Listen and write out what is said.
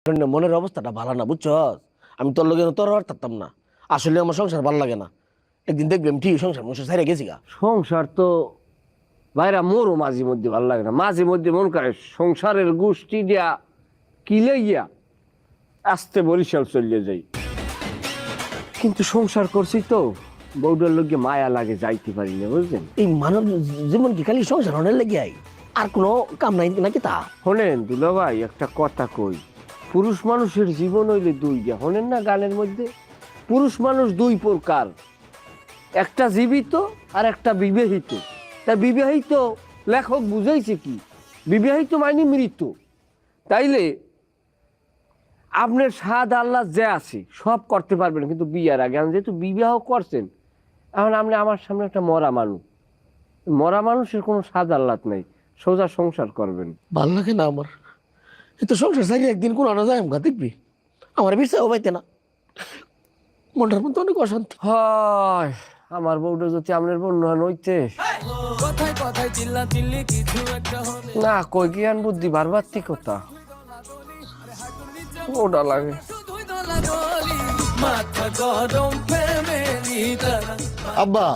মনের অবস্থাটা ভালো না, বুঝছ? আমি তোর লগে তোর আর থাকতাম না। আসলে আমার সংসার ভালো লাগে না। একদিন দেখবেন ঠিক সংসার মশাই ছাড়ে গেছি গা। সংসার তো ভাইরা মোরও মাঝে মধ্যে ভালো লাগে না, মাঝে মধ্যে মন করে সংসারের গোষ্ঠী দিয়া কিলে গিয়া আস্তে বরিশাল চলিয়ে যাই। কিন্তু সংসার করছি তো বউটার লোকে মায়া লাগে, যাইতে পারি না, বুঝলেন? এই মানব জীবন কি খালি সংসার অনেক লেগে আই, আর কোনো কাম নাই নাকি তা? শোনেন দুলা ভাই, একটা কথা কই, পুরুষ মানুষের জীবন হইলে দুইটা, শোনেন না গানের মধ্যে? পুরুষ মানুষ দুই প্রকার, একটা জীবিত আর একটা বিবাহিত। তা বিবাহিত লেখক বুঝাইছে কি? বিবাহিত মানে মৃত। তাইলে আপনার স্বাদ আল্লাহ যে আছে সব করতে পারবেন, কিন্তু বিয়ার আগে আমি যেহেতু বিবাহ করছেন, এখন আপনি আমার সামনে একটা মরা মানুষ, মরা মানুষের কোনো স্বাদ আল্লাহ নাই, সোজা সংসার করবেন। ভাল লাগে না আমার। কিন্তু সংসার চাইলে একদিন কোন আনা যায় আমগা, দেখবি আমার বিশ্বাসও পাইতে না। মনটার মধ্যে অনেক অশান্তি। হয় আমার বউটা যদি আপনার বন্য হইতে না, কই জ্ঞান বুদ্ধি বারবার কথা ওটা লাগে। আব্বা